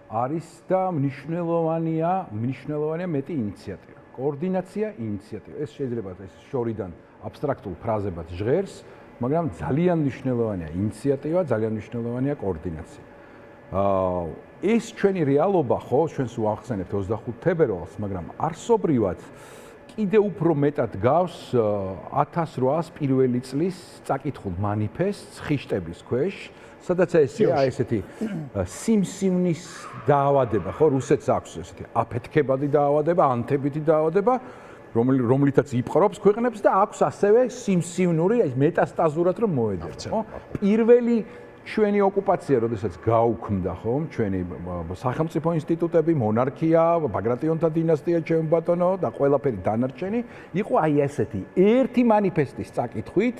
არის და მნიშვნელოვანია მეტი ინიციატივა. კოორდინაცია, ინიციატივა. ეს შეიძლება ეს შორიდან აბსტრაქტულ ფრაზებად ჟღერს, მაგრამ ძალიან მნიშვნელოვანია ინიციატივა, ძალიან მნიშვნელოვანია კოორდინაცია. ეს ჩვენი რეალობა ხო, ჩვენს უახსენებთ 25 თებერვალს, მაგრამ არსობრივად კიდევ უფრო მეტად გავს 1801 წლის წაკითხულ მანიფესტს ხიშტების ქვეშ, სადაც ესეთი სიმსივნის დაავადება, ხო, რუსეთს აქვს ესეთი აფეთქებადი დაავადება, ანთებითი დაავადება, რომლითაც იპყრობს ქვეყნებს და აქვს ასევე სიმსივნური, მეტასტაზურად რომ მოედებს, ხო? პირველი ჩვენი ოკუპაცია, როდესაც გაუქმდა, ხო, ჩვენი სახელმწიფო ინსტიტუტები, მონარქია, ბაგრატიონთა დინასტია, ჩემ ბატონო და ყველაფერი დანარჩენი, იყო აი ესეთი ერთი მანიფესტის წაკითხვით,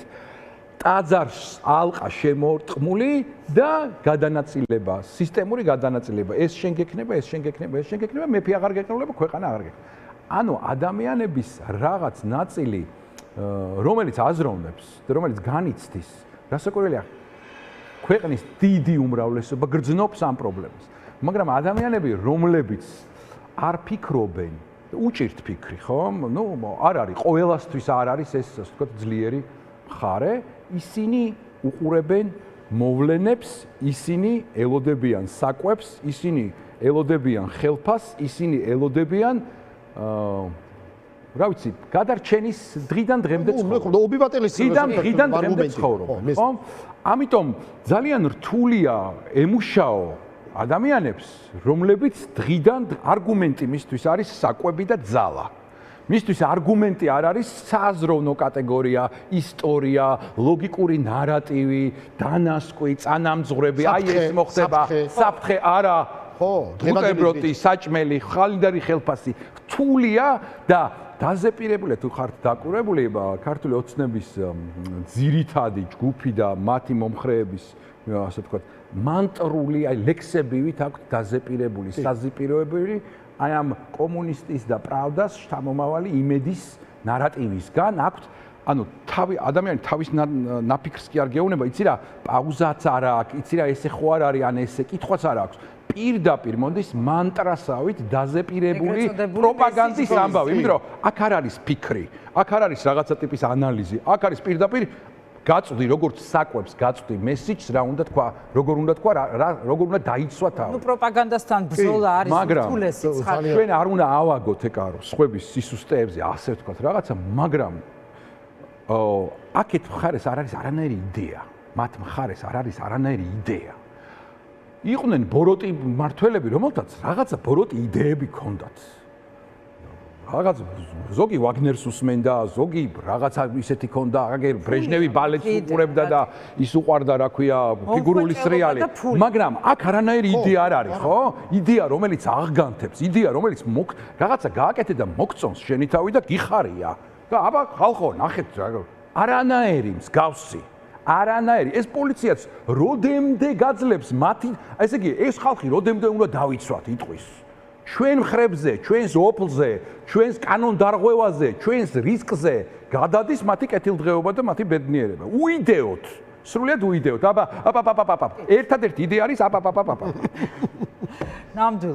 ტაძარს ალყა შემორტყმული და გადანაწილება, სისტემური გადანაწილება. ეს შენ გექნება, ეს შენ გექნება, ეს შენ გექნება, მეფე აღარ გეკნეულება, ქვეყანა აღარ გექნება. ანუ ადამიანების რაღაც ნაწილი, რომელიც აზროვნებს, რომელიც განიცდის, რასაკვირველია, ქვეყნის დიდი უმრავლესობა გრძნობს ამ პრობლემას. მაგრამ ადამიანები, რომლებიც არ ფიქრობენ, უჭირთ ფიქრი, ხო? ნუ არ არის ყოველასთვის არ არის ეს, ასე ვთქვათ, ძლიერი მხარე, ისინი უყურებენ მოვლენებს, ისინი ელოდებიან საკვებს, ისინი ელოდებიან ხელფას, ისინი ელოდებიან რა ვიცი, გადარჩენის დღიდან დღემდე ცხოვრობენ. ხო? ამიტომ ძალიან რთულია ემუშაო ადამიანებს, რომლებიც დღიდან არგუმენტი მისთვის არის საკვები და ძალა. მისთვის არგუმენტი არ არის სააზროვნო კატეგორია, ისტორია, ლოგიკური ნარატივი, დანასკვი, წანამძღვრები, აი ეს მოხდება, საფრთხე არა, ბუტებროტი, საჭმელი, ხალინდარი ხელფასი, რთულია და დაზეპირებული თუ ხართ დაკურებული ქართული ოცნების ძირითადი ჯგუფი და მათი მომხრეების, ასე ვთქვათ, მანტრული, აი ლექსებივით აქვს დაზეპირებული, საზეპიროებები აი ამ კომუნისტის და პრავდას შთამომავალი იმედის ნარატივისგან აქვთ, ანუ ადამიანი თავის ნაფიქრს კი არ გეუბნება, იცი რა, პაუზაც არ აქვს, იცი რა, ესე ხო არ არის, ან ესე კითხვაც არ აქვს. პირდაპირ მონდის მანტრასავით დაზეპირებული პროპაგანდის ამბავი, იმიტომ რომ აქ არ არის ფიქრი, აქ არ არის რაღაცა ტიპის ანალიზი, აქ არის პირდაპირ გაწვდი, როგორც საკვებს გაწვდი მესიჯს, რა უნდა თქვა, როგორ უნდა როგორ უნდა დაიცვა თავი. ნუ პროპაგანდასთან ბრძოლა არის უთულესი ცხადია. ჩვენ არ უნდა ავაგოთ ეკარო სხვების სისუსტეებზე, ასე ვთქვათ, რაღაცა, მაგრამ აქეთ მხარეს არ არის არანაირი იდეა. მათ მხარეს არ არის არანაირი იდეა. იყვნენ ბოროტი მართველები, რომელთაც რაღაცა ბოროტი იდეები ჰქონდათ. რაღაც ზოგი ვაგნერს უსმენდა, ზოგი რაღაცა ისეთი ჰქონდა, აგერ ბრეჟნევი ბალეტს უყურებდა და ის უყვარდა, რა ქვია, ფიგურული სრიალი. მაგრამ აქ არანაირი იდეა არ არის, ხო? იდეა, რომელიც აღგანთებს, იდეა, რომელიც რაღაცა გააკეთე და მოგწონს შენი თავი და გიხარია. და აბა ხალხო, ნახეთ, არანაირი მსგავსი არანაირი ეს პოლიციაც როდემდე გაძლებს მათი ესე იგი ეს ხალხი როდემდე უნდა დავიცვათ იტყვის ჩვენ მხრებზე ჩვენს ოფლზე ჩვენს კანონდარღვევაზე ჩვენს რისკზე გადადის მათი კეთილდღეობა და მათი ბედნიერება უიდეოთ სრულიად უიდეოთ აბა ერთადერთი იდეა არის აბა ნამდვილად